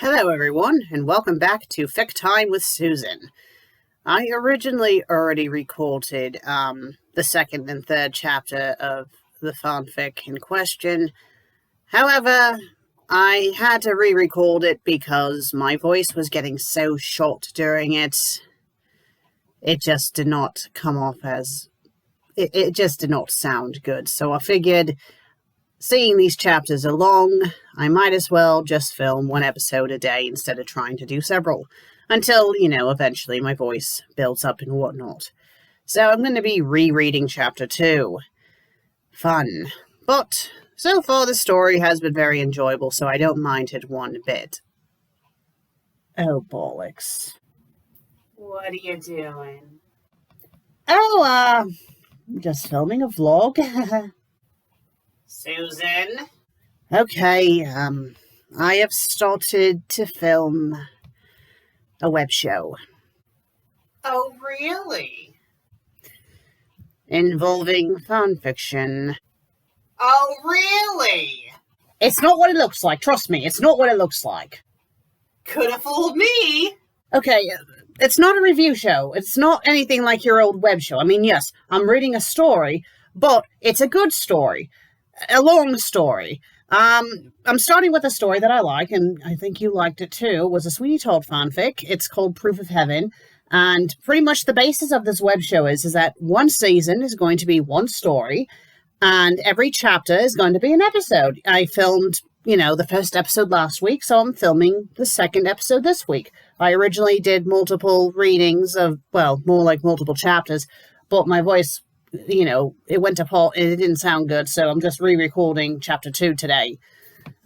Hello everyone, and welcome back to Fic Time with Susan. I originally already recorded the second and third chapter of the fanfic in question. However, I had to re-record it because my voice was getting so short during it. It just did not come off as... It just did not sound good, so I figured... Seeing these chapters are long, I might as well just film one episode a day instead of trying to do several, until, eventually my voice builds up and whatnot. So I'm going to be rereading Chapter 2. Fun. But, so far the story has been very enjoyable, so I don't mind it one bit. Oh, bollocks. What are you doing? Oh, just filming a vlog. Susan? Okay, I have started to film a web show. Oh, really? Involving fanfiction. Oh, really? It's not what it looks like, trust me, it's not what it looks like. Could have fooled me. Okay, it's not a review show. It's not anything like your old web show. I mean, yes, I'm reading a story, but it's a good story. A long story. I'm starting with a story that I like, and I think you liked it too. It was a Sweeney Todd fanfic. It's called Proof of Heaven, and pretty much the basis of this web show is that one season is going to be one story, and every chapter is going to be an episode. I filmed, the first episode last week, so I'm filming the second episode this week. I originally did multiple readings of, more like multiple chapters, but my voice... it went apart and it didn't sound good, so I'm just re-recording Chapter 2 today.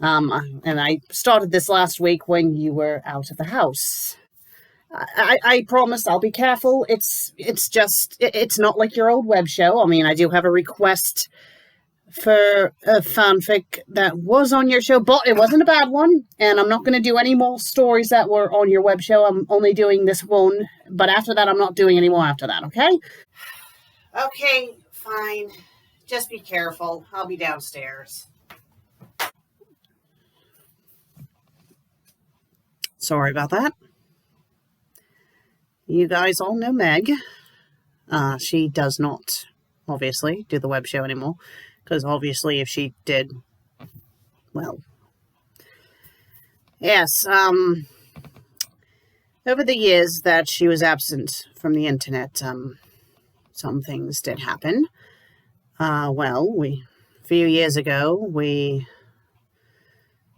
And I started this last week when you were out of the house. I promised I'll be careful. It's not like your old web show. I mean, I do have a request for a fanfic that was on your show, but it wasn't a bad one, and I'm not going to do any more stories that were on your web show. I'm only doing this one, but after that, I'm not doing any more after that, okay? Okay, fine. Just be careful. I'll be downstairs. Sorry about that. You guys all know Meg. She does not, obviously, do the web show anymore. Because obviously if she did, yes, over the years that she was absent from the internet, some things did happen. A few years ago, we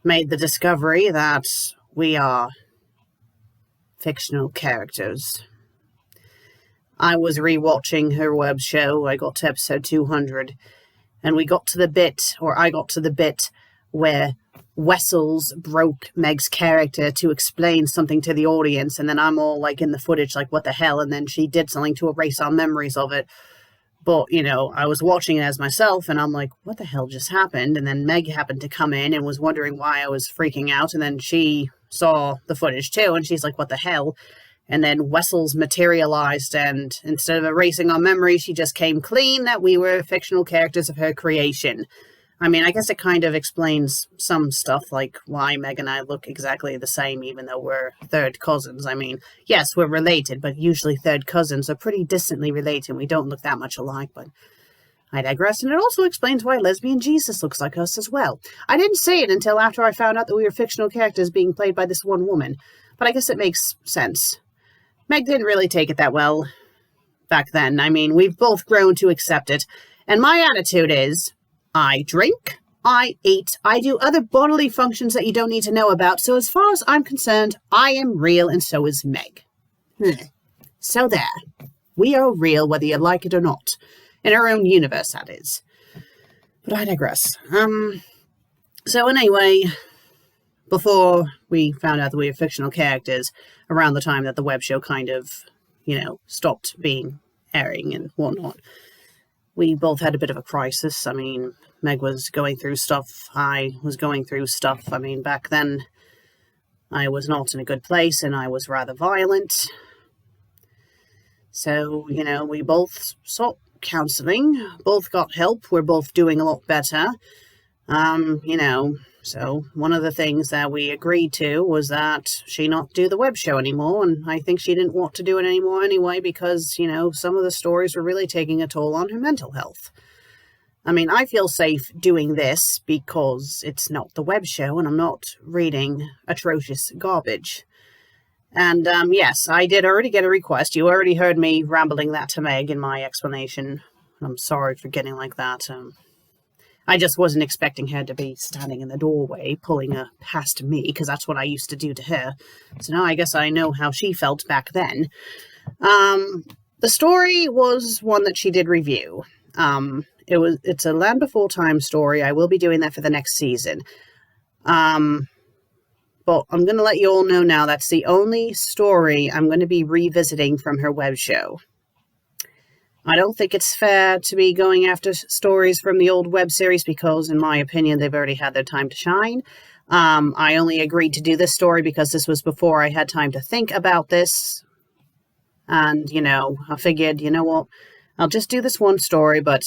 made the discovery that we are fictional characters. I was rewatching her web show. I got to episode 200, and I got to the bit where Wessels broke Meg's character to explain something to the audience, and then I'm all in the footage what the hell, and then she did something to erase our memories of it. But, I was watching it as myself, and I'm like, what the hell just happened? And then Meg happened to come in and was wondering why I was freaking out, and then she saw the footage too, and she's like, what the hell? And then Wessels materialized, and instead of erasing our memories, she just came clean that we were fictional characters of her creation. I mean, I guess it kind of explains some stuff, like why Meg and I look exactly the same, even though we're third cousins. I mean, yes, we're related, but usually third cousins are pretty distantly related. We don't look that much alike, but I digress. And it also explains why lesbian Jesus looks like us as well. I didn't say it until after I found out that we were fictional characters being played by this one woman, but I guess it makes sense. Meg didn't really take it that well back then. I mean, we've both grown to accept it, and my attitude is... I drink, I eat, I do other bodily functions that you don't need to know about, so as far as I'm concerned, I am real and so is Meg. So there. We are real whether you like it or not. In our own universe, that is. But I digress. So anyway, before we found out that we were fictional characters, around the time that the web show kind of, stopped being airing and whatnot, we both had a bit of a crisis. I mean, Meg was going through stuff. I was going through stuff. I mean, back then, I was not in a good place, and I was rather violent. So, we both sought counseling, both got help. We're both doing a lot better. So one of the things that we agreed to was that she not do the web show anymore, and I think she didn't want to do it anymore anyway because, some of the stories were really taking a toll on her mental health. I mean, I feel safe doing this because it's not the web show and I'm not reading atrocious garbage. And yes, I did already get a request. You already heard me rambling that to Meg in my explanation. I'm sorry for getting like that. I just wasn't expecting her to be standing in the doorway, pulling her past me, because that's what I used to do to her. So now I guess I know how she felt back then. The story was one that she did review. It's a Land Before Time story. I will be doing that for the next season. But I'm going to let you all know now that's the only story I'm going to be revisiting from her web show. I don't think it's fair to be going after stories from the old web series because, in my opinion, they've already had their time to shine. I only agreed to do this story because this was before I had time to think about this. And, I figured, you know what, I'll just do this one story, but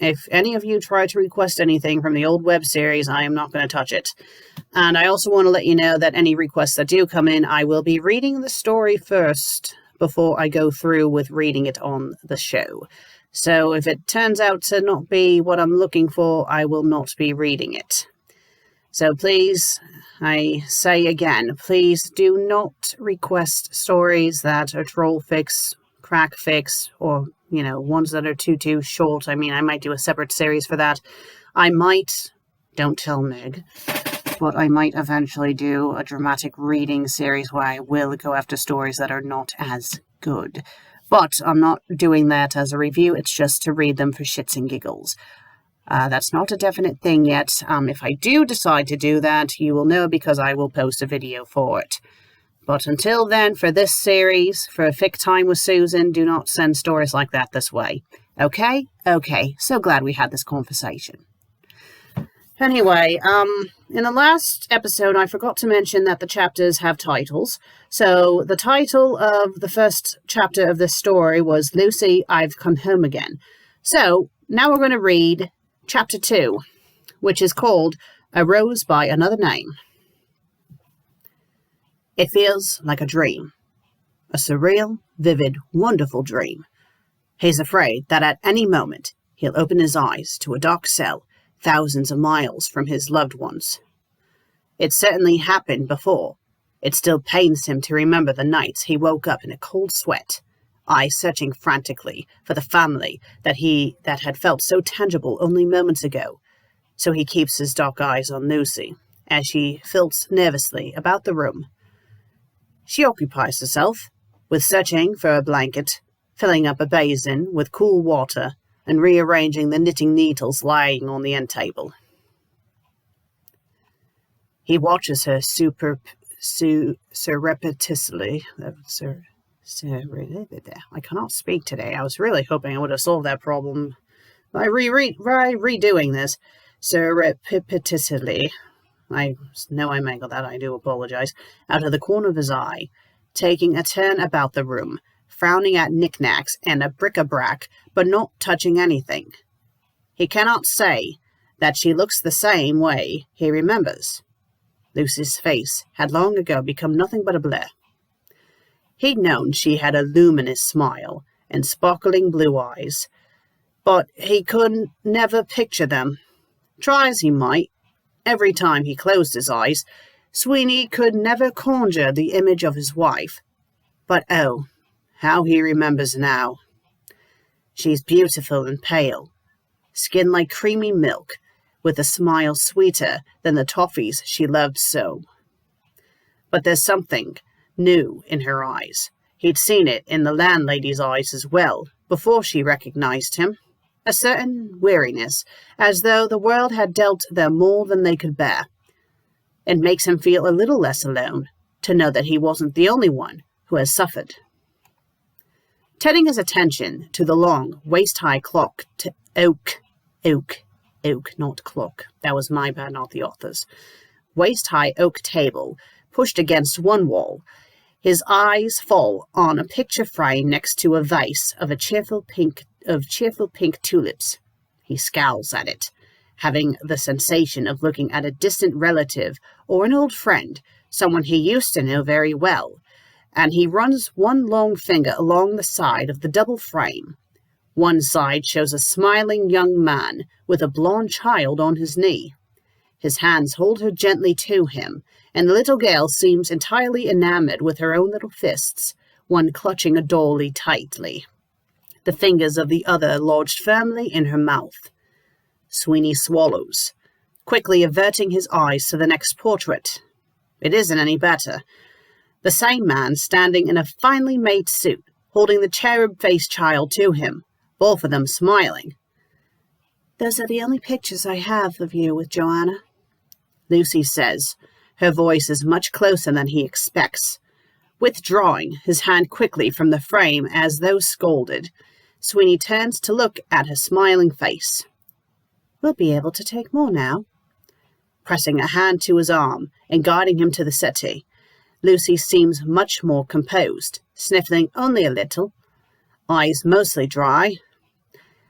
if any of you try to request anything from the old web series, I am not going to touch it. And I also want to let you know that any requests that do come in, I will be reading the story first before I go through with reading it on the show. So if it turns out to not be what I'm looking for, I will not be reading it. So please, I say again, please do not request stories that are troll fix, crack fix, or, ones that are too short. I mean, I might do a separate series for that. I might, don't tell Meg, but I might eventually do a dramatic reading series where I will go after stories that are not as good. But I'm not doing that as a review, it's just to read them for shits and giggles. That's not a definite thing yet. If I do decide to do that, you will know because I will post a video for it. But until then, for this series, for a Fic Time with Susan, do not send stories like that this way. Okay? Okay. So glad we had this conversation. Anyway, in the last episode, I forgot to mention that the chapters have titles. So the title of the first chapter of this story was Lucy, I've Come Home Again. So now we're going to read Chapter 2, which is called A Rose by Another Name. It feels like a dream. A surreal, vivid, wonderful dream. He's afraid that at any moment he'll open his eyes to a dark cell thousands of miles from his loved ones. It certainly happened before. It still pains him to remember the nights he woke up in a cold sweat, eyes searching frantically for the family that had felt so tangible only moments ago. So he keeps his dark eyes on Lucy as she filts nervously about the room. She occupies herself with searching for a blanket, filling up a basin with cool water, and rearranging the knitting needles lying on the end table. He watches her surreptitiously. I cannot speak today. I was really hoping I would have solved that problem by redoing this. Surreptitiously. I know I mangled that. I do apologize. Out of the corner of his eye, taking a turn about the room, frowning at knickknacks and a bric-a-brac, but not touching anything. He cannot say that she looks the same way he remembers. Lucy's face had long ago become nothing but a blur. He'd known she had a luminous smile and sparkling blue eyes, but he could never picture them. Try as he might, every time he closed his eyes, Sweeney could never conjure the image of his wife. But oh, how he remembers now. She's beautiful and pale, skin like creamy milk, with a smile sweeter than the toffees she loved so. But there's something new in her eyes. He'd seen it in the landlady's eyes as well, before she recognized him. A certain weariness, as though the world had dealt them more than they could bear. It makes him feel a little less alone, to know that he wasn't the only one who has suffered. Turning his attention to the long, waist-high clock to oak, not clock. That was my bad, not the author's. Waist-high oak table, pushed against one wall. His eyes fall on a picture frame next to a vase of cheerful pink tulips. He scowls at it. having the sensation of looking at a distant relative or an old friend, someone he used to know very well, and he runs one long finger along the side of the double frame. One side shows a smiling young man with a blonde child on his knee. His hands hold her gently to him, and the little girl seems entirely enamored with her own little fists, one clutching a dolly tightly. The fingers of the other lodged firmly in her mouth. Sweeney swallows, quickly averting his eyes to the next portrait. It isn't any better. The same man standing in a finely made suit, holding the cherub-faced child to him, both of them smiling. "Those are the only pictures I have of you with Joanna," Lucy says. Her voice is much closer than he expects. Withdrawing his hand quickly from the frame as though scolded, Sweeney turns to look at her smiling face. "We'll be able to take more now." Pressing a hand to his arm and guiding him to the settee, Lucy seems much more composed, sniffling only a little, eyes mostly dry,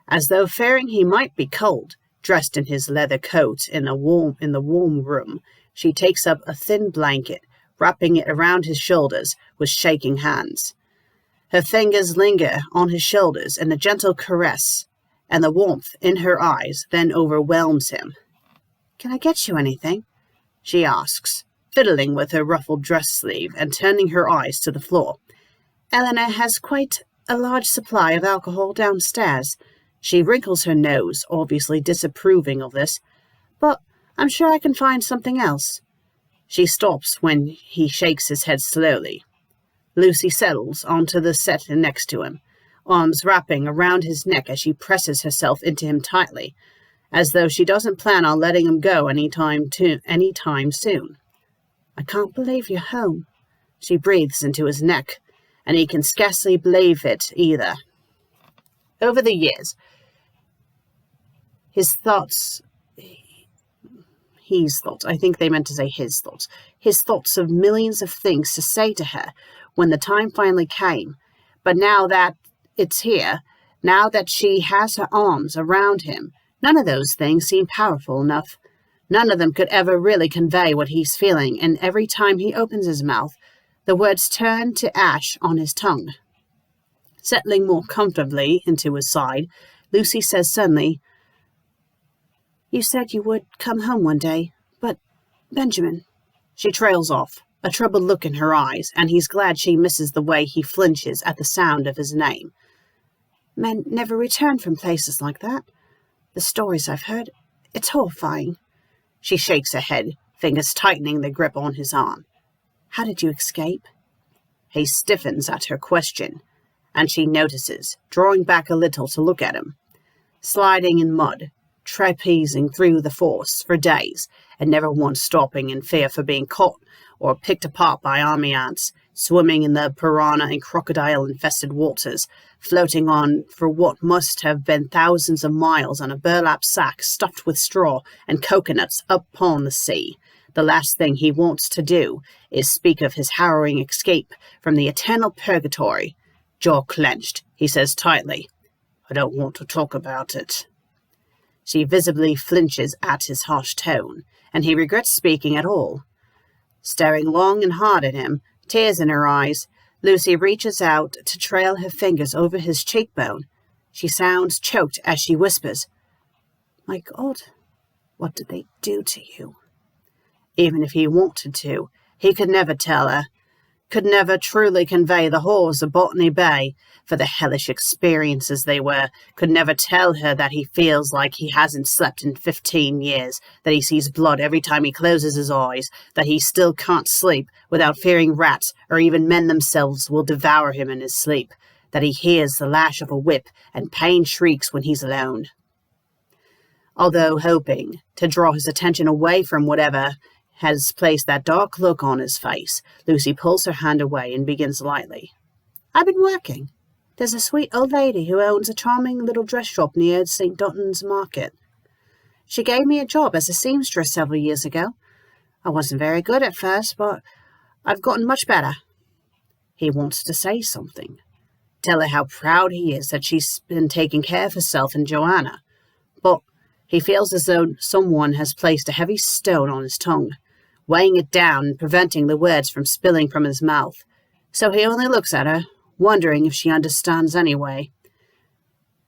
as though fearing he might be cold. Dressed in his leather coat in the warm room, she takes up a thin blanket, wrapping it around his shoulders with shaking hands. Her fingers linger on his shoulders in a gentle caress, and the warmth in her eyes then overwhelms him. "Can I get you anything?" she asks, fiddling with her ruffled dress sleeve and turning her eyes to the floor. "Eleanor has quite a large supply of alcohol downstairs." She wrinkles her nose, obviously disapproving of this. "But I'm sure I can find something else." She stops when he shakes his head slowly. Lucy settles onto the settee next to him, arms wrapping around his neck as she presses herself into him tightly, as though she doesn't plan on letting him go any time soon. "I can't believe you're home," she breathes into his neck, and he can scarcely believe it either. Over the years, his thoughts of millions of things to say to her when the time finally came. But now that it's here, now that she has her arms around him, none of those things seem powerful enough. None of them could ever really convey what he's feeling, and every time he opens his mouth, the words turn to ash on his tongue. Settling more comfortably into his side, Lucy says suddenly, "You said you would come home one day, but Benjamin..." She trails off, a troubled look in her eyes, and he's glad she misses the way he flinches at the sound of his name. "Men never return from places like that. The stories I've heard, it's horrifying." She shakes her head, fingers tightening the grip on his arm. "How did you escape?" He stiffens at her question, and she notices, drawing back a little to look at him. Sliding in mud, trapezing through the forest for days, and never once stopping in fear for being caught or picked apart by army ants, swimming in the piranha and crocodile-infested waters, floating on for what must have been thousands of miles on a burlap sack stuffed with straw and coconuts upon the sea. The last thing he wants to do is speak of his harrowing escape from the eternal purgatory. Jaw clenched, he says tightly, "I don't want to talk about it." She visibly flinches at his harsh tone, and he regrets speaking at all. Staring long and hard at him, tears in her eyes, Lucy reaches out to trail her fingers over his cheekbone. She sounds choked as she whispers, "My God, what did they do to you?" Even if he wanted to, he could never tell her, could never truly convey the horrors of Botany Bay, for the hellish experiences they were, could never tell her that he feels like he hasn't slept in 15 years, that he sees blood every time he closes his eyes, that he still can't sleep without fearing rats or even men themselves will devour him in his sleep, that he hears the lash of a whip and pain shrieks when he's alone. Although hoping to draw his attention away from whatever has placed that dark look on his face, Lucy pulls her hand away and begins lightly. "I've been working. There's a sweet old lady who owns a charming little dress shop near St. Dunstan's Market. She gave me a job as a seamstress several years ago. I wasn't very good at first, but I've gotten much better." He wants to say something, tell her how proud he is that she's been taking care of herself and Joanna, but He feels as though someone has placed a heavy stone on his tongue, weighing it down and preventing the words from spilling from his mouth. So he only looks at her, wondering if she understands anyway.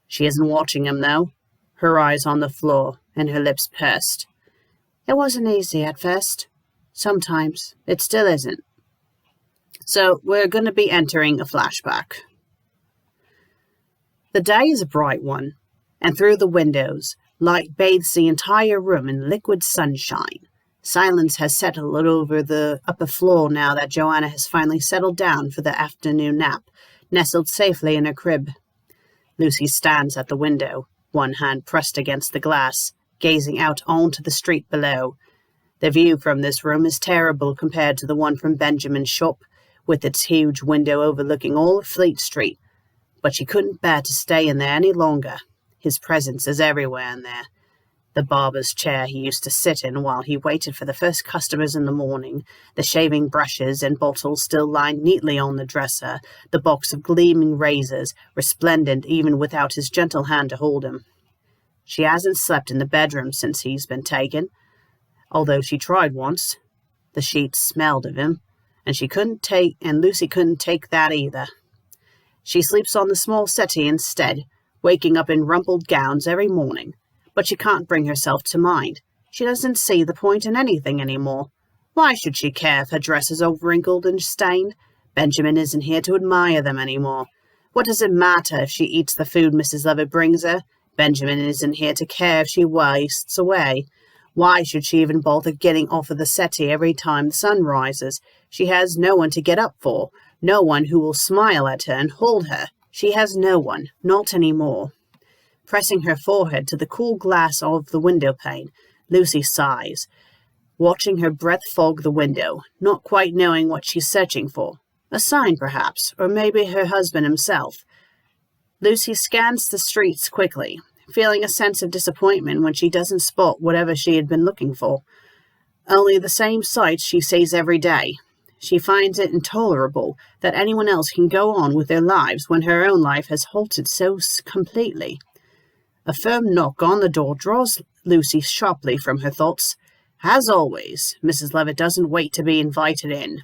She isn't watching him, though, her eyes on the floor and her lips pursed. It wasn't easy at first. Sometimes it still isn't. So we're going to be entering a flashback. The day is a bright one, and through the windows, light bathes the entire room in liquid sunshine. Silence has settled over the upper floor now that Joanna has finally settled down for the afternoon nap, nestled safely in her crib. Lucy stands at the window, one hand pressed against the glass, gazing out onto the street below. The view from this room is terrible compared to the one from Benjamin's shop, with its huge window overlooking all of Fleet Street. But she couldn't bear to stay in there any longer. His presence is everywhere in there. The barber's chair he used to sit in while he waited for the first customers in the morning, the shaving brushes and bottles still lined neatly on the dresser, the box of gleaming razors, resplendent even without his gentle hand to hold him. She hasn't slept in the bedroom since he's been taken, although she tried once. The sheets smelled of him, and Lucy couldn't take that either. She sleeps on the small settee instead, waking up in rumpled gowns every morning. But she can't bring herself to mind. She doesn't see the point in anything anymore. Why should she care if her dresses are wrinkled and stained? Benjamin isn't here to admire them anymore. What does it matter if she eats the food Mrs. Lovett brings her? Benjamin isn't here to care if she wastes away. Why should she even bother getting off of the settee every time the sun rises? She has no one to get up for, no one who will smile at her and hold her. She has no one, not anymore. Pressing her forehead to the cool glass of the window pane, Lucy sighs, watching her breath fog the window, not quite knowing what she's searching for. A sign, perhaps, or maybe her husband himself. Lucy scans the streets quickly, feeling a sense of disappointment when she doesn't spot whatever she had been looking for. Only the same sights she sees every day. She finds it intolerable that anyone else can go on with their lives when her own life has halted so completely. A firm knock on the door draws Lucy sharply from her thoughts. As always, Mrs. Lovett doesn't wait to be invited in.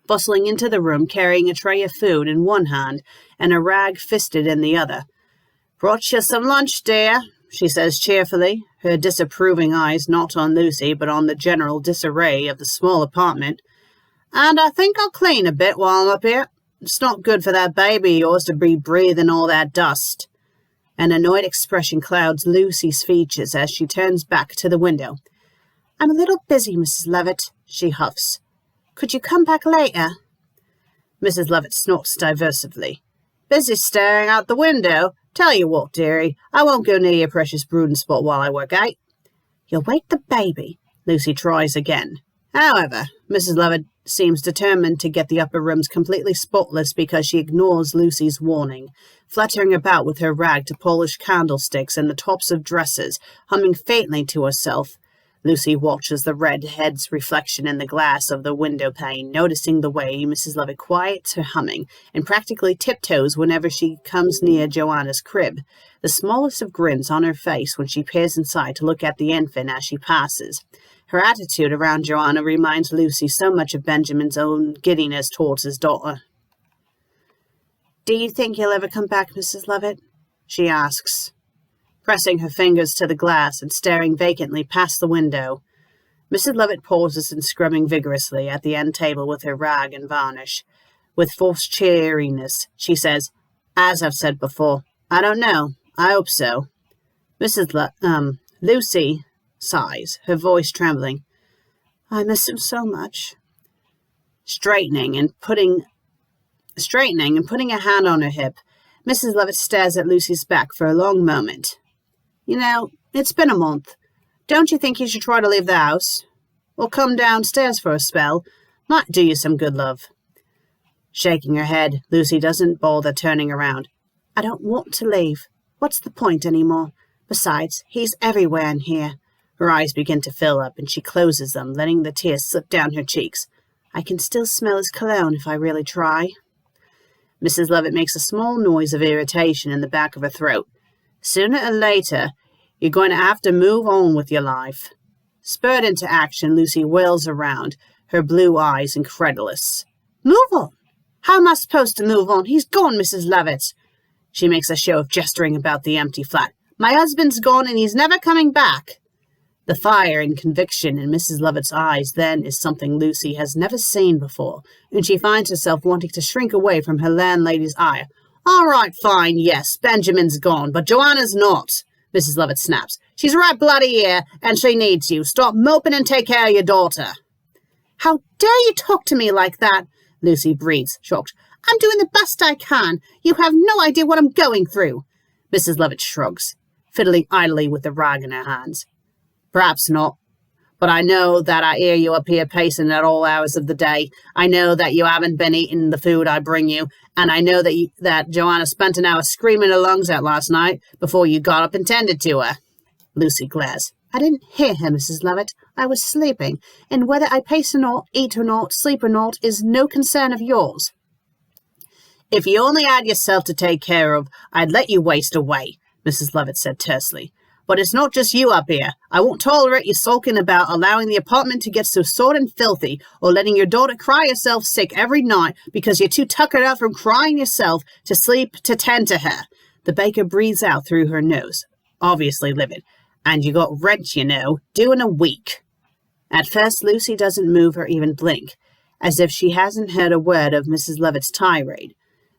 Bustling into the room, carrying a tray of food in one hand and a rag fisted in the other. "Brought you some lunch, dear," she says cheerfully, her disapproving eyes not on Lucy but on the general disarray of the small apartment. "And I think I'll clean a bit while I'm up here. It's not good for that baby of yours to be breathing all that dust." An annoyed expression clouds Lucy's features as she turns back to the window. "I'm a little busy, Mrs. Lovett," she huffs. "Could you come back later?" Mrs. Lovett snorts diversively. "Busy staring out the window? Tell you what, dearie, I won't go near your precious brooding spot while I work, eh?" "You'll wake the baby," Lucy tries again. However, Mrs. Lovett seems determined to get the upper rooms completely spotless because she ignores Lucy's warning, fluttering about with her rag to polish candlesticks and the tops of dresses, humming faintly to herself. Lucy watches the red head's reflection in the glass of the window pane, noticing the way Mrs. Lovett quiets her humming and practically tiptoes whenever she comes near Joanna's crib, the smallest of grins on her face when she peers inside to look at the infant as she passes. Her attitude around Joanna reminds Lucy so much of Benjamin's own giddiness towards his daughter. "Do you think he'll ever come back, Mrs. Lovett?" she asks, pressing her fingers to the glass and staring vacantly past the window. Mrs. Lovett pauses and scrubbing vigorously at the end table with her rag and varnish. With forced cheeriness, she says, "As I've said before, I don't know. I hope so." Lucy sighs, her voice trembling. "I miss him so much." Straightening and putting a hand on her hip, Mrs. Lovett stares at Lucy's back for a long moment. "You know, it's been a month. Don't you think you should try to leave the house? Or come downstairs for a spell? Might do you some good, love." Shaking her head, Lucy doesn't bother turning around. "I don't want to leave. What's the point anymore? Besides, he's everywhere in here." Her eyes begin to fill up, and she closes them, letting the tears slip down her cheeks. "I can still smell his cologne if I really try." Mrs. Lovett makes a small noise of irritation in the back of her throat. "Sooner or later, You're going to have to move on with your life." Spurred into action, Lucy whirls around, her blue eyes incredulous. "Move on? How am I supposed to move on? He's gone, Mrs. Lovett." She makes a show of gesturing about the empty flat. "My husband's gone and he's never coming back." The fire and conviction in Mrs. Lovett's eyes then is something Lucy has never seen before, and she finds herself wanting to shrink away from her landlady's ire. "All right, fine, yes, Benjamin's gone, but Joanna's not," Mrs. Lovett snaps. "She's right bloody here, and she needs you. Stop moping and take care of your daughter." "How dare you talk to me like that?" Lucy breathes, shocked. "I'm doing the best I can. You have no idea what I'm going through." Mrs. Lovett shrugs, fiddling idly with the rag in her hands. "Perhaps not. But I know that I hear you up here pacing at all hours of the day. I know that you haven't been eating the food I bring you, and I know that Joanna spent an hour screaming her lungs out last night before you got up and tended to her." Lucy glares. "I didn't hear her, Mrs. Lovett. I was sleeping, and whether I pace or not, eat or not, sleep or not, is no concern of yours." "If you only had yourself to take care of, I'd let you waste away," Mrs. Lovett said tersely. "But it's not just you up here. I won't tolerate you sulking about allowing the apartment to get so sordid and filthy, or letting your daughter cry herself sick every night because you're too tuckered up from crying yourself to sleep to tend to her." The baker breathes out through her nose, obviously livid. "And you got rent, you know, due in a week." At first, Lucy doesn't move or even blink, as if she hasn't heard a word of Mrs. Lovett's tirade.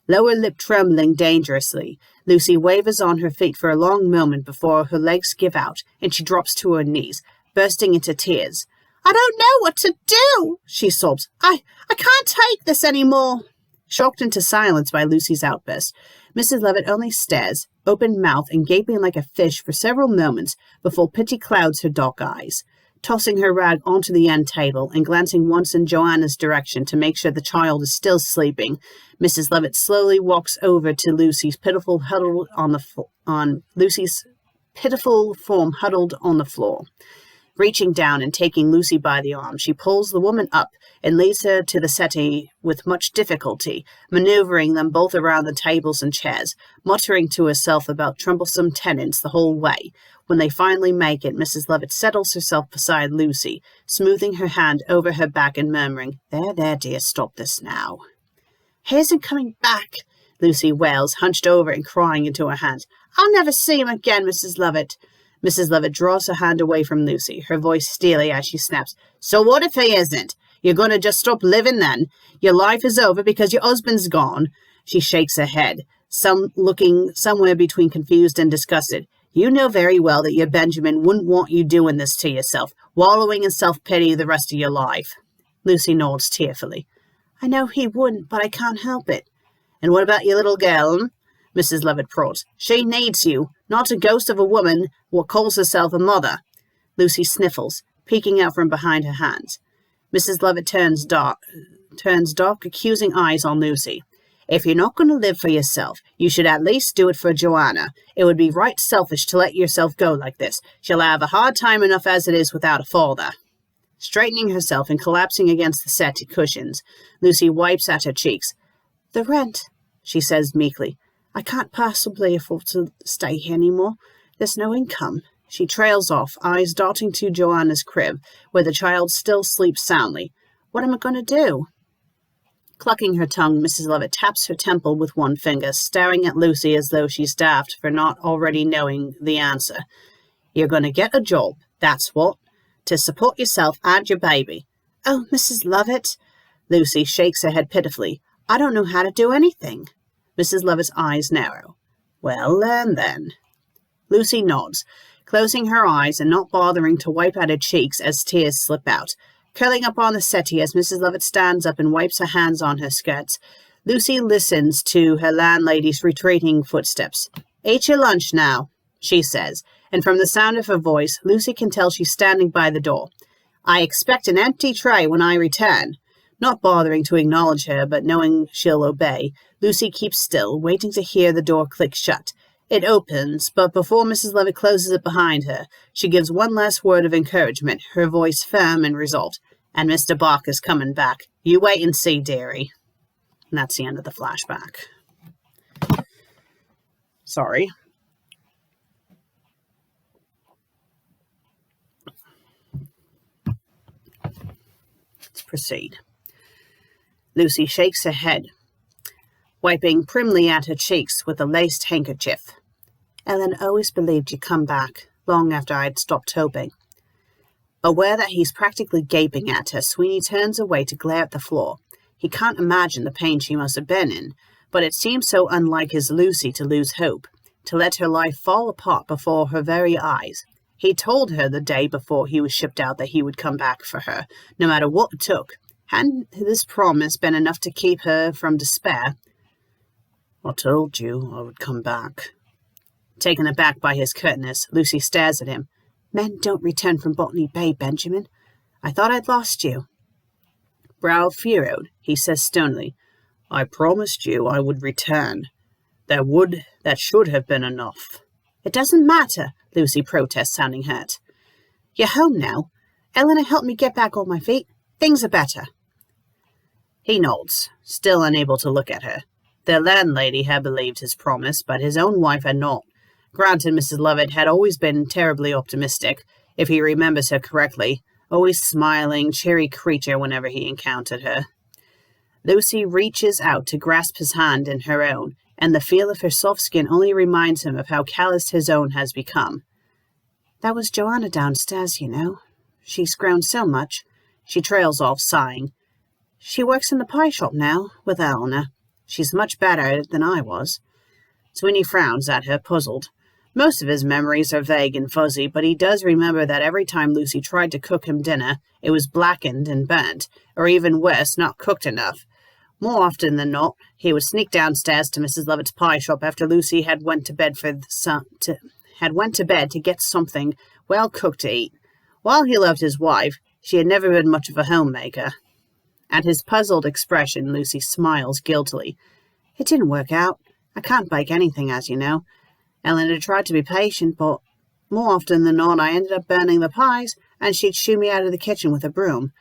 Lower lip trembling dangerously, Lucy wavers on her feet for a long moment before her legs give out, and she drops to her knees, bursting into tears. "I don't know what to do," she sobs. I can't take this anymore." Shocked into silence by Lucy's outburst, Mrs. Lovett only stares, open mouthed and gaping like a fish for several moments before pity clouds her dark eyes. Tossing her rag onto the end table and glancing once in Joanna's direction to make sure the child is still sleeping, Mrs. Lovett slowly walks over to Lucy's pitiful form huddled on the floor. Reaching down and taking Lucy by the arm, she pulls the woman up and leads her to the settee with much difficulty, maneuvering them both around the tables and chairs, muttering to herself about troublesome tenants the whole way. When they finally make it, Mrs. Lovett settles herself beside Lucy, smoothing her hand over her back and murmuring, There, dear, stop this now." "He isn't coming back," Lucy wails, hunched over and crying into her hands. "I'll never see him again, Mrs. Lovett." Mrs. Lovett draws her hand away from Lucy, her voice steely as she snaps, "So what if he isn't? You're going to just stop living then? Your life is over because your husband's gone?" She shakes her head, looking somewhere between confused and disgusted. "You know very well that your Benjamin wouldn't want you doing this to yourself, wallowing in self-pity the rest of your life." Lucy nods tearfully. "I know he wouldn't, but I can't help it." "And what about your little girl?" Mrs. Lovett prods. "She needs you, not a ghost of a woman what calls herself a mother." Lucy sniffles, peeking out from behind her hands. Mrs. Lovett turns dark, accusing eyes on Lucy. "If you're not going to live for yourself, you should at least do it for Joanna. It would be right selfish to let yourself go like this. She'll have a hard time enough as it is without a father." Straightening herself and collapsing against the settee cushions, Lucy wipes at her cheeks. "The rent," she says meekly. "I can't possibly afford to stay here anymore. There's no income." She trails off, eyes darting to Joanna's crib, where the child still sleeps soundly. "What am I going to do?" Clucking her tongue, Mrs. Lovett taps her temple with one finger, staring at Lucy as though she's daft for not already knowing the answer. "You're going to get a job, that's what, to support yourself and your baby." "Oh, Mrs. Lovett." Lucy shakes her head pitifully. "I don't know how to do anything." Mrs. Lovett's eyes narrow. "Well, learn then." Lucy nods, closing her eyes and not bothering to wipe at her cheeks as tears slip out. Curling up on the settee as Mrs. Lovett stands up and wipes her hands on her skirts, Lucy listens to her landlady's retreating footsteps. "Eat your lunch now," she says, and from the sound of her voice, Lucy can tell she's standing by the door. "I expect an empty tray when I return." Not bothering to acknowledge her, but knowing she'll obey, Lucy keeps still, waiting to hear the door click shut. It opens, but before Mrs. Lovett closes it behind her, she gives one last word of encouragement, her voice firm and resolved. "And Mr. Barker's coming back. You wait and see, dearie." And that's the end of the flashback. Sorry. proceed. Lucy shakes her head, wiping primly at her cheeks with a laced handkerchief. Ellen always believed you'd come back, long after I'd stopped hoping. Aware that he's practically gaping at her, Sweeney turns away to glare at the floor. He can't imagine the pain she must have been in, but it seems so unlike his Lucy to lose hope, to let her life fall apart before her very eyes. He told her the day before he was shipped out that he would come back for her, no matter what it took. Hadn't this promise been enough to keep her from despair? I told you I would come back. Taken aback by his curtness, Lucy stares at him. Men don't return from Botany Bay, Benjamin. I thought I'd lost you. Brow furrowed, he says stonily, I promised you I would return. That should have been enough. It doesn't matter, Lucy protests, sounding hurt. You're home now. Eleanor helped me get back on my feet. Things are better. He nods, still unable to look at her. The landlady had believed his promise, but his own wife had not. Granted, Mrs. Lovett had always been terribly optimistic, if he remembers her correctly, always smiling, cheery creature whenever he encountered her. Lucy reaches out to grasp his hand in her own, and the feel of her soft skin only reminds him of how calloused his own has become. That was Joanna downstairs, you know. She's grown so much. She trails off, sighing. She works in the pie shop now, with Eleanor. She's much better than I was. Sweeney frowns at her, puzzled. Most of his memories are vague and fuzzy, but he does remember that every time Lucy tried to cook him dinner, it was blackened and burnt, or even worse, not cooked enough. More often than not, he would sneak downstairs to Mrs. Lovett's pie shop after Lucy had went to bed to get something well cooked to eat. While he loved his wife, she had never been much of a homemaker. At his puzzled expression, Lucy smiles guiltily. It didn't work out. I can't bake anything, as you know. Eleanor tried to be patient, but more often than not I ended up burning the pies, and she'd shoo me out of the kitchen with a broom,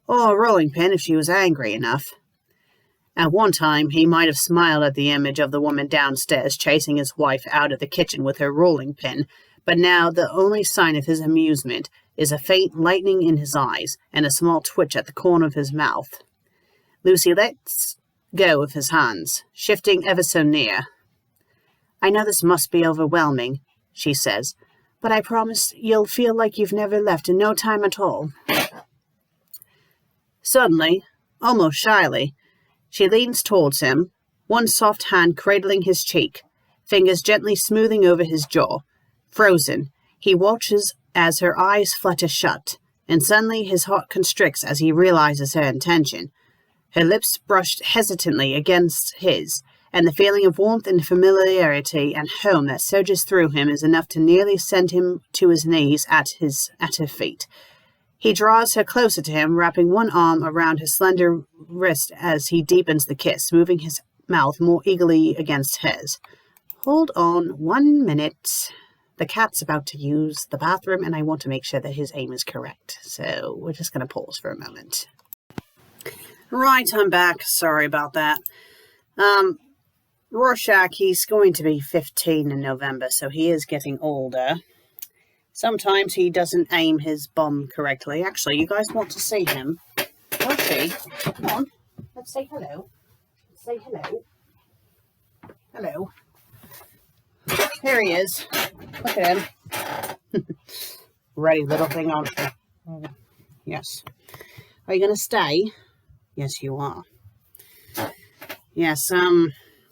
or a rolling pin if she was angry enough. At one time, he might have smiled at the image of the woman downstairs chasing his wife out of the kitchen with her rolling pin, but now the only sign of his amusement is a faint lightening in his eyes and a small twitch at the corner of his mouth. Lucy lets go of his hands, shifting ever so near. I know this must be overwhelming, she says, but I promise you'll feel like you've never left in no time at all. Suddenly, almost shyly, she leans towards him, one soft hand cradling his cheek, fingers gently smoothing over his jaw. Frozen, he watches as her eyes flutter shut, and suddenly his heart constricts as he realizes her intention. Her lips brushed hesitantly against his, and the feeling of warmth and familiarity and home that surges through him is enough to nearly send him to his knees at her feet. He draws her closer to him, wrapping one arm around her slender wrist as he deepens the kiss, moving his mouth more eagerly against hers. Hold on 1 minute. The cat's about to use the bathroom, and I want to make sure that his aim is correct. So we're just going to pause for a moment. Right, I'm back. Sorry about that. Rorschach, he's going to be 15 in November, so he is getting older. Sometimes he doesn't aim his bomb correctly. Actually, you guys want to see him? Okay, come on. Let's say hello. Say hello. Hello. Here he is. Look at him. Ready, little thing on. Yes. Are you going to stay? Yes, you are. Yes,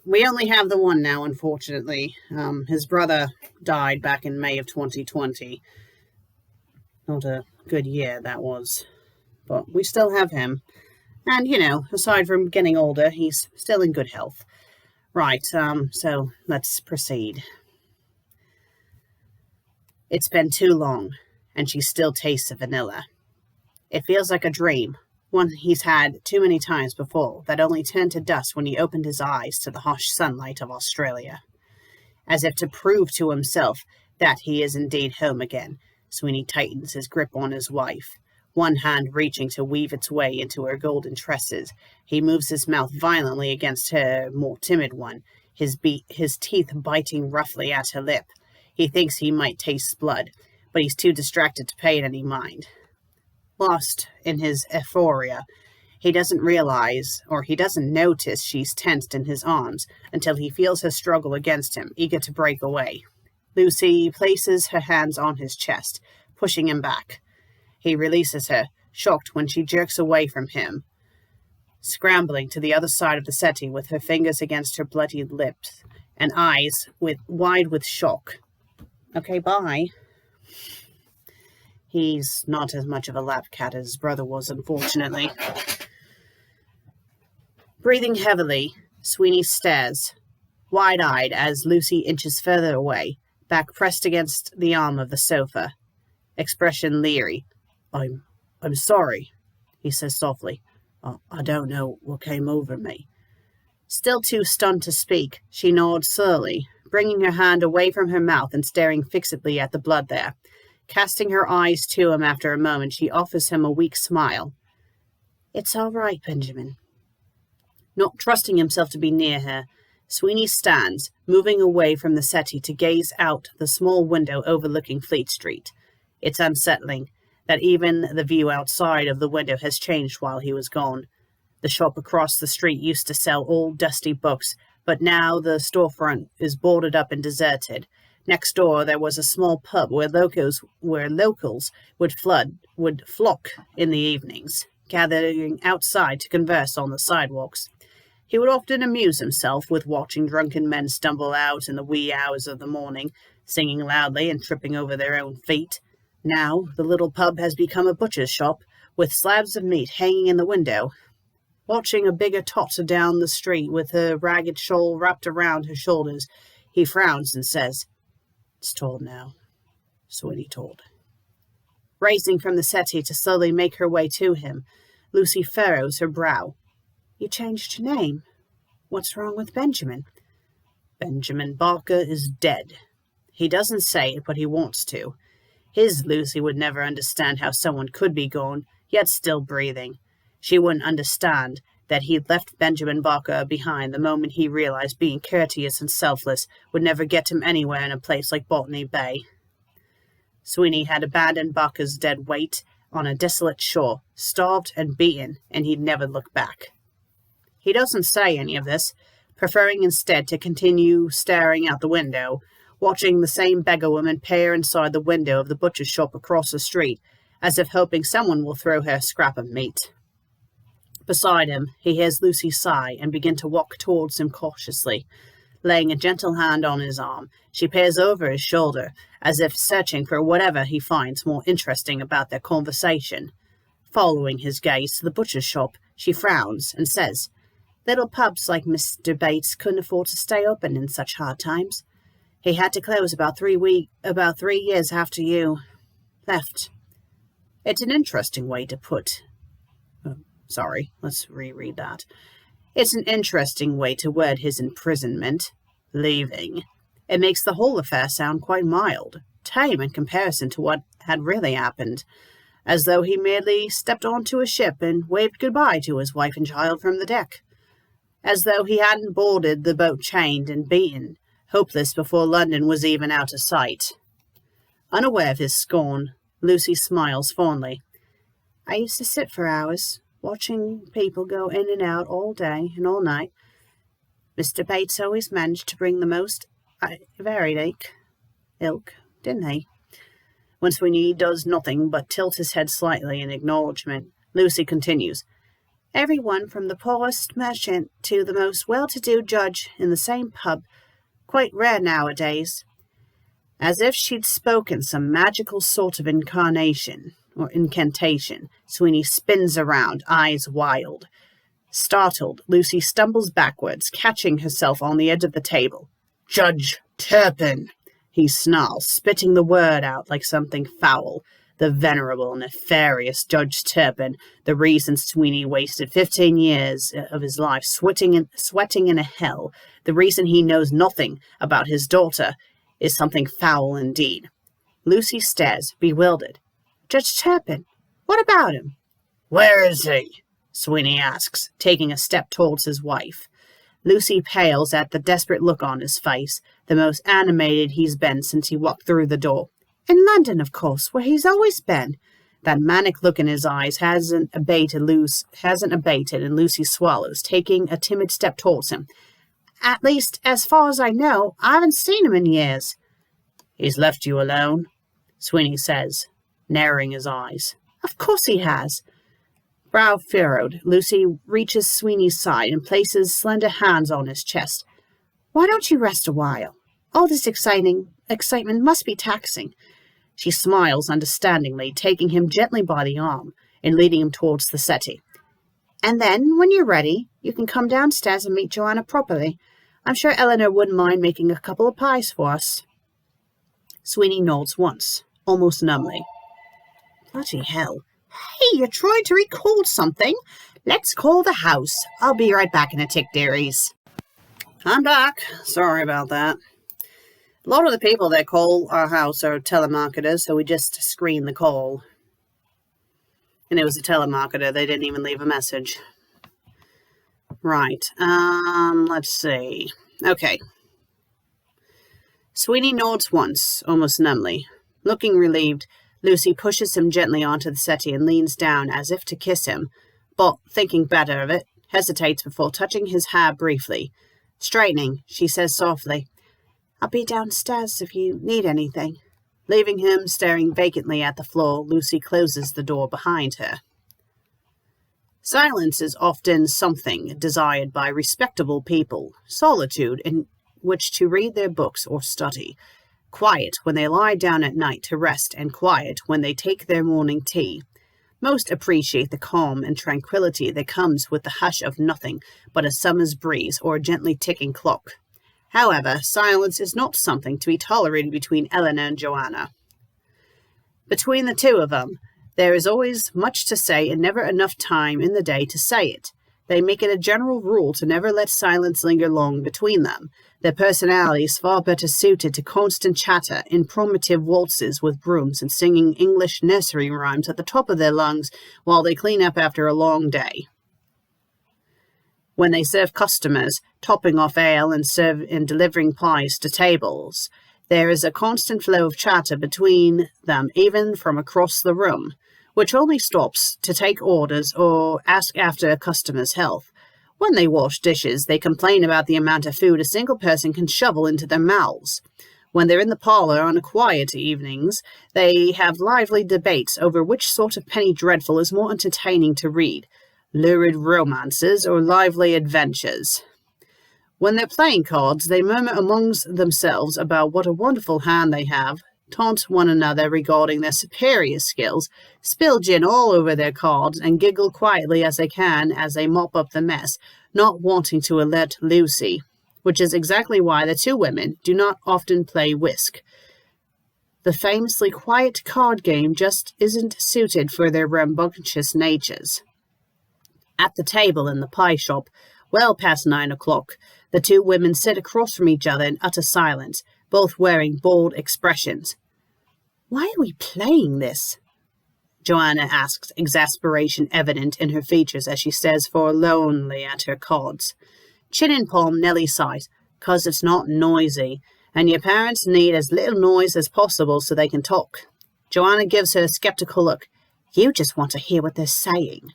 we only have the one now, unfortunately. His brother died back in May of 2020. Not a good year, that was. But we still have him. And, you know, aside from getting older, he's still in good health. Right, so let's proceed. It's been too long, and she still tastes of vanilla. It feels like a dream, one he's had too many times before, that only turned to dust when he opened his eyes to the harsh sunlight of Australia. As if to prove to himself that he is indeed home again, Sweeney tightens his grip on his wife, one hand reaching to weave its way into her golden tresses. He moves his mouth violently against her more timid one, his teeth biting roughly at her lip. He thinks he might taste blood, but he's too distracted to pay it any mind. Lost in his euphoria, He doesn't realize, or he doesn't notice she's tensed in his arms until he feels her struggle against him, eager to break away. Lucy places her hands on his chest, pushing him back. He releases her, shocked when she jerks away from him, scrambling to the other side of the settee with her fingers against her bloody lips and eyes wide with shock. Okay, bye. He's not as much of a lap cat as his brother was, unfortunately. Breathing heavily, Sweeney stares, wide-eyed as Lucy inches further away, back pressed against the arm of the sofa, expression leery. I'm sorry, he says softly. I don't know what came over me. Still too stunned to speak, she nods slowly, bringing her hand away from her mouth and staring fixedly at the blood there. Casting her eyes to him after a moment, she offers him a weak smile. It's all right, Benjamin. Not trusting himself to be near her, Sweeney stands, moving away from the settee to gaze out the small window overlooking Fleet Street. It's unsettling that even the view outside of the window has changed while he was gone. The shop across the street used to sell old dusty books, but now the storefront is boarded up and deserted. Next door there was a small pub where locals would flock in the evenings, gathering outside to converse on the sidewalks. He would often amuse himself with watching drunken men stumble out in the wee hours of the morning, singing loudly and tripping over their own feet. Now the little pub has become a butcher's shop, with slabs of meat hanging in the window. Watching a bigger totter down the street with her ragged shawl wrapped around her shoulders, he frowns and says, It's Todd now. Sweeney Todd. Raising from the settee to slowly make her way to him, Lucy furrows her brow. You changed your name. What's wrong with Benjamin? Benjamin Barker is dead. He doesn't say it, but he wants to. His Lucy would never understand how someone could be gone, yet still breathing. She wouldn't understand that he'd left Benjamin Barker behind the moment he realized being courteous and selfless would never get him anywhere in a place like Botany Bay. Sweeney had abandoned Barker's dead weight on a desolate shore, starved and beaten, and he'd never look back. He doesn't say any of this, preferring instead to continue staring out the window, watching the same beggar woman peer inside the window of the butcher's shop across the street, as if hoping someone will throw her a scrap of meat. Beside him, he hears Lucy sigh and begin to walk towards him cautiously. Laying a gentle hand on his arm, she peers over his shoulder, as if searching for whatever he finds more interesting about their conversation. Following his gaze to the butcher's shop, she frowns and says, Little pubs like Mr. Bates couldn't afford to stay open in such hard times. He had to close about 3 years after you left. It's an interesting way to put... Sorry, let's reread that. It's an interesting way to word his imprisonment. Leaving. It makes the whole affair sound quite mild, tame in comparison to what had really happened, as though he merely stepped onto a ship and waved goodbye to his wife and child from the deck. As though he hadn't boarded the boat chained and beaten, hopeless before London was even out of sight. Unaware of his scorn, Lucy smiles fondly. I used to sit for hours, watching people go in and out all day and all night. Mr. Bates always managed to bring the most varied ilk, didn't he? When Sweeney does nothing but tilt his head slightly in acknowledgement, Lucy continues, Everyone from the poorest merchant to the most well-to-do judge in the same pub, quite rare nowadays. As if she'd spoken some magical sort of incantation, Sweeney spins around, eyes wild. Startled, Lucy stumbles backwards, catching herself on the edge of the table. Judge Turpin, he snarls, spitting the word out like something foul. The venerable, nefarious Judge Turpin, the reason Sweeney wasted 15 years of his life sweating in a hell, the reason he knows nothing about his daughter, is something foul indeed. Lucy stares, bewildered. Judge Turpin, what about him? Where is he? Sweeney asks, taking a step towards his wife. Lucy pales at the desperate look on his face, the most animated he's been since he walked through the door. In London, of course, where he's always been. That manic look in his eyes hasn't abated, and Lucy swallows, taking a timid step towards him. At least, as far as I know, I haven't seen him in years. He's left you alone, Sweeney says, narrowing his eyes. Of course he has. Brow furrowed, Lucy reaches Sweeney's side and places slender hands on his chest. Why don't you rest a while? All this excitement must be taxing. She smiles understandingly, taking him gently by the arm and leading him towards the settee. And then, when you're ready, you can come downstairs and meet Joanna properly. I'm sure Eleanor wouldn't mind making a couple of pies for us. Sweeney nods once, almost numbly. Bloody hell. Hey, you're trying to record something? Let's call the house. I'll be right back in a tick, dearies. I'm back. Sorry about that. A lot of the people that call our house are telemarketers, so we just screen the call. And it was a telemarketer. They didn't even leave a message. Right. Let's see. Okay. Sweeney nods once, almost numbly. Looking relieved, Lucy pushes him gently onto the settee and leans down as if to kiss him, but, thinking better of it, hesitates before touching his hair briefly. Straightening, she says softly, I'll be downstairs if you need anything. Leaving him staring vacantly at the floor, Lucy closes the door behind her. Silence is often something desired by respectable people, solitude in which to read their books or study, quiet when they lie down at night to rest, and quiet when they take their morning tea. Most appreciate the calm and tranquility that comes with the hush of nothing but a summer's breeze or a gently ticking clock. However, silence is not something to be tolerated between Eleanor and Joanna. Between the two of them, there is always much to say and never enough time in the day to say it. They make it a general rule to never let silence linger long between them. Their personalities far better suited to constant chatter, impromptu waltzes with brooms, and singing English nursery rhymes at the top of their lungs while they clean up after a long day. When they serve customers, topping off ale and delivering pies to tables, there is a constant flow of chatter between them, even from across the room, which only stops to take orders or ask after a customer's health. When they wash dishes, they complain about the amount of food a single person can shovel into their mouths. When they're in the parlor on quiet evenings, they have lively debates over which sort of penny dreadful is more entertaining to read, lurid romances or lively adventures. When they're playing cards, they murmur amongst themselves about what a wonderful hand they have, taunt one another regarding their superior skills, spill gin all over their cards, and giggle quietly as they can as they mop up the mess, not wanting to alert Lucy, which is exactly why the two women do not often play whisk. The famously quiet card game just isn't suited for their rambunctious natures. At the table in the pie shop, well past 9 o'clock, the two women sit across from each other in utter silence, both wearing bold expressions. Why are we playing this? Joanna asks, exasperation evident in her features as she stares forlornly at her cards. Chin in palm, Nellie sighs, 'cause it's not noisy, and your parents need as little noise as possible so they can talk. Joanna gives her a skeptical look. You just want to hear what they're saying.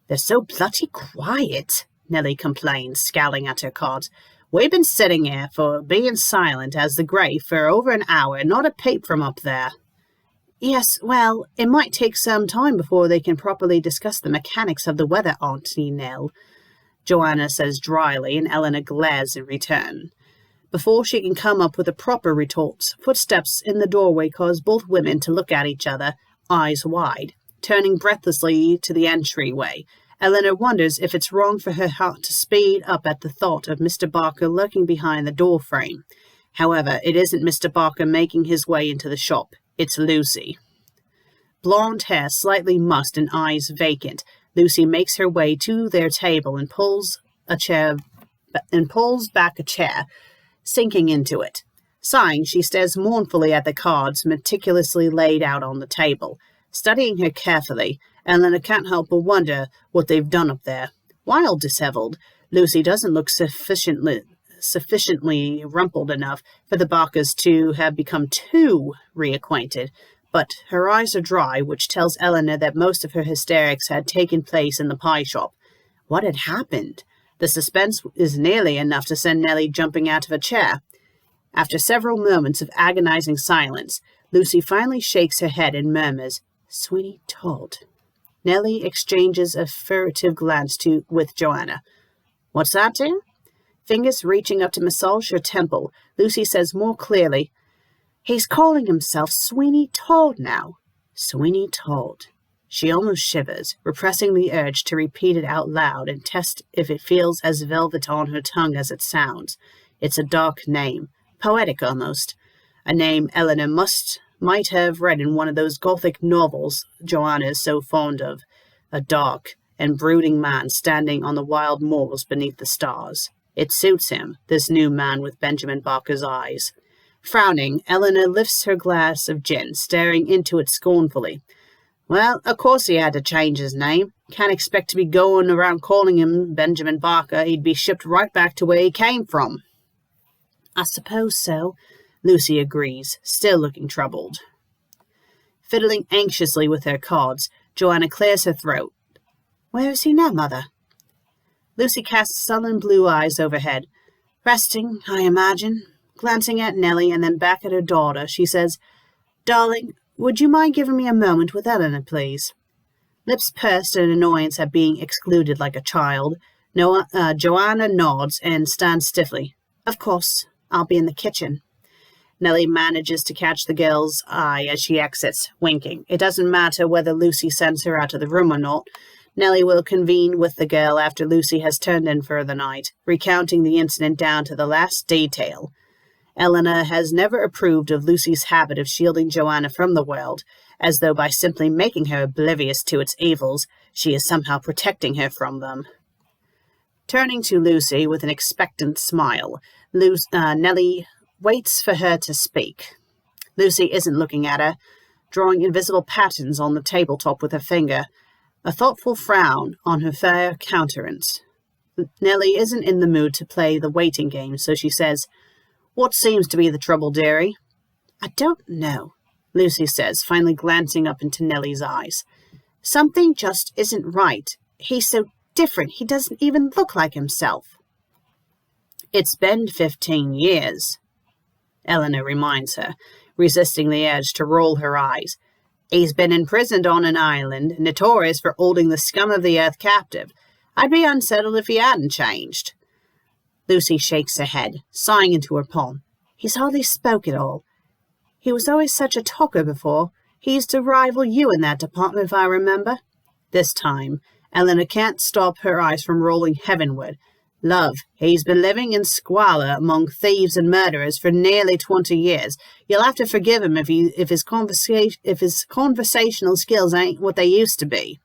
They're so bloody quiet, Nellie complains, scowling at her cards. We've been sitting here for being silent as the grave for over an hour, not a peep from up there. Yes, well, it might take some time before they can properly discuss the mechanics of the weather, Auntie Nell, Joanna says dryly, and Eleanor glares in return. Before she can come up with a proper retort, footsteps in the doorway cause both women to look at each other, eyes wide, turning breathlessly to the entryway. Eleanor wonders if it's wrong for her heart to speed up at the thought of Mr. Barker lurking behind the door frame. However, it isn't Mr. Barker making his way into the shop. It's Lucy. Blonde hair slightly mussed and eyes vacant, Lucy makes her way to their table and pulls back a chair, sinking into it. Sighing, she stares mournfully at the cards meticulously laid out on the table. Studying her carefully, Eleanor can't help but wonder what they've done up there. While disheveled, Lucy doesn't look sufficiently rumpled enough for the Barkers to have become too reacquainted, but her eyes are dry, which tells Eleanor that most of her hysterics had taken place in the pie shop. What had happened? The suspense is nearly enough to send Nellie jumping out of a chair. After several moments of agonizing silence, Lucy finally shakes her head and murmurs, "Sweeney Todd." Nellie exchanges a furtive glance with Joanna. "What's that, dear?" Fingers reaching up to massage her temple, Lucy says more clearly, "He's calling himself Sweeney Todd now." Sweeney Todd. She almost shivers, repressing the urge to repeat it out loud and test if it feels as velvet on her tongue as it sounds. It's a dark name, poetic almost. A name Eleanor might have read in one of those Gothic novels Joanna is so fond of. A dark and brooding man standing on the wild moors beneath the stars. It suits him, this new man with Benjamin Barker's eyes. Frowning, Eleanor lifts her glass of gin, staring into it scornfully. Well, of course he had to change his name. Can't expect to be going around calling him Benjamin Barker. He'd be shipped right back to where he came from. I suppose so, Lucy agrees, still looking troubled. Fiddling anxiously with her cards, Joanna clears her throat. Where is he now, Mother? Lucy casts sullen blue eyes overhead. Resting, I imagine. Glancing at Nellie and then back at her daughter, she says, Darling, would you mind giving me a moment with Eleanor, please? Lips pursed in annoyance at being excluded like a child, Joanna nods and stands stiffly. Of course, I'll be in the kitchen. Nellie manages to catch the girl's eye as she exits, winking. It doesn't matter whether Lucy sends her out of the room or not. Nellie will convene with the girl after Lucy has turned in for the night, recounting the incident down to the last detail. Eleanor has never approved of Lucy's habit of shielding Joanna from the world, as though by simply making her oblivious to its evils, she is somehow protecting her from them. Turning to Lucy with an expectant smile, Nellie waits for her to speak. Lucy isn't looking at her, drawing invisible patterns on the tabletop with her finger, a thoughtful frown on her fair countenance. Nellie isn't in the mood to play the waiting game, so she says, What seems to be the trouble, dearie? I don't know, Lucy says, finally glancing up into Nellie's eyes. Something just isn't right. He's so different, he doesn't even look like himself. It's been 15 years, Eleanor reminds her, resisting the urge to roll her eyes. He's been imprisoned on an island, notorious for holding the scum of the earth captive. I'd be unsettled if he hadn't changed. Lucy shakes her head, sighing into her palm. He's hardly spoke at all. He was always such a talker before. He used to rival you in that department, if I remember. This time, Eleanor can't stop her eyes from rolling heavenward. Love, he's been living in squalor among thieves and murderers for nearly 20 years. You'll have to forgive him if his conversational skills ain't what they used to be.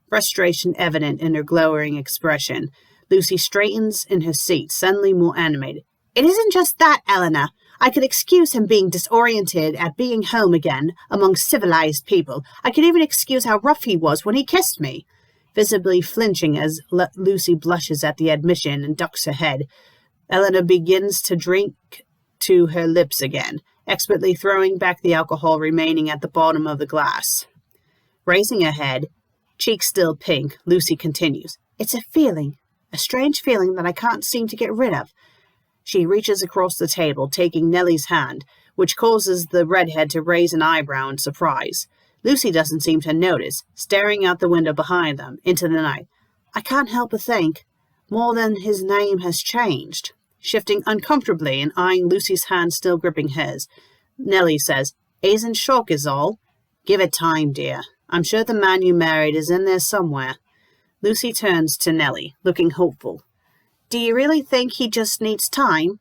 Frustration evident in her glowering expression, Lucy straightens in her seat, suddenly more animated. It isn't just that, Eleanor. I could excuse him being disoriented at being home again among civilized people. I could even excuse how rough he was when he kissed me. Visibly flinching as Lucy blushes at the admission and ducks her head, Eleanor begins to drink to her lips again, expertly throwing back the alcohol remaining at the bottom of the glass. Raising her head, cheeks still pink, Lucy continues. It's a feeling, a strange feeling that I can't seem to get rid of. She reaches across the table, taking Nellie's hand, which causes the redhead to raise an eyebrow in surprise. Lucy doesn't seem to notice, staring out the window behind them, into the night. I can't help but think, more than his name has changed. Shifting uncomfortably and eyeing Lucy's hand still gripping hers, Nellie says, He's in shock is all. Give it time, dear. I'm sure the man you married is in there somewhere. Lucy turns to Nellie, looking hopeful. Do you really think he just needs time?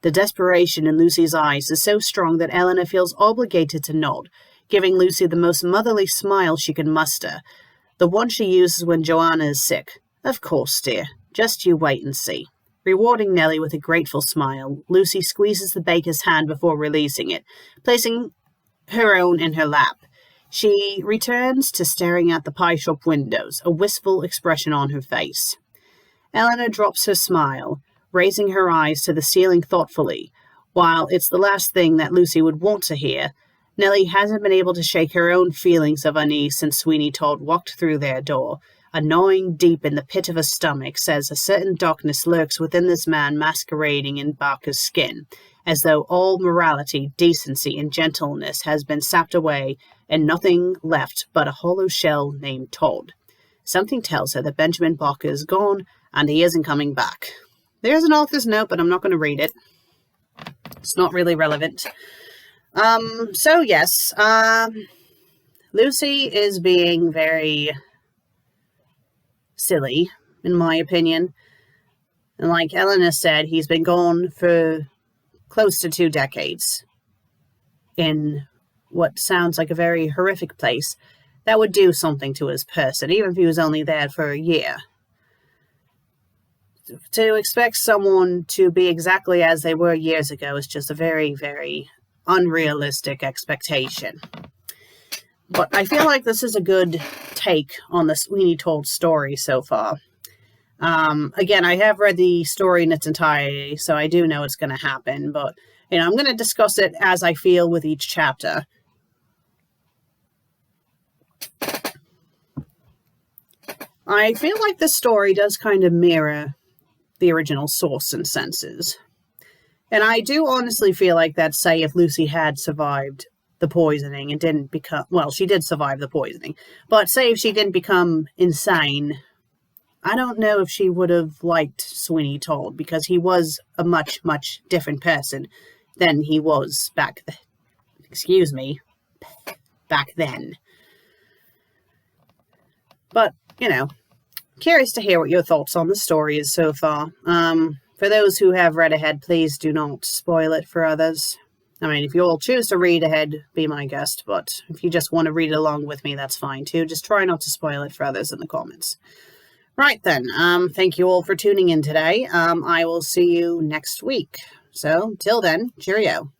The desperation in Lucy's eyes is so strong that Eleanor feels obligated to nod, giving Lucy the most motherly smile she can muster, the one she uses when Joanna is sick. Of course, dear. Just you wait and see. Rewarding Nellie with a grateful smile, Lucy squeezes the baker's hand before releasing it, placing her own in her lap. She returns to staring at the pie shop windows, a wistful expression on her face. Eleanor drops her smile, raising her eyes to the ceiling thoughtfully. While it's the last thing that Lucy would want to hear, Nellie hasn't been able to shake her own feelings of unease since Sweeney Todd walked through their door. A gnawing deep in the pit of her stomach says a certain darkness lurks within this man masquerading in Barker's skin, as though all morality, decency, and gentleness has been sapped away and nothing left but a hollow shell named Todd. Something tells her that Benjamin Barker is gone and he isn't coming back. There's an author's note, but I'm not going to read it. It's not really relevant. So yes, Lucy is being very silly, in my opinion. And like Eleanor said, he's been gone for close to 2 decades in what sounds like a very horrific place that would do something to his person, even if he was only there for a year. To expect someone to be exactly as they were years ago is just a very, very unrealistic expectation. But I feel like this is a good take on the Sweeney Todd story so far. Again, I have read the story in its entirety, so I do know it's going to happen, but I'm going to discuss it as I feel with each chapter. I feel like the story does kind of mirror the original source in senses. And I do honestly feel like that, say, if Lucy had survived the poisoning and didn't become, well, she did survive the poisoning, but say if she didn't become insane, I don't know if she would have liked Sweeney Todd, because he was a much, much different person than he was back then. But, curious to hear what your thoughts on the story is so far. For those who have read ahead, please do not spoil it for others. I mean, if you all choose to read ahead, be my guest, but if you just want to read along with me, that's fine too. Just try not to spoil it for others in the comments. Right then, thank you all for tuning in today. I will see you next week. So, till then, cheerio.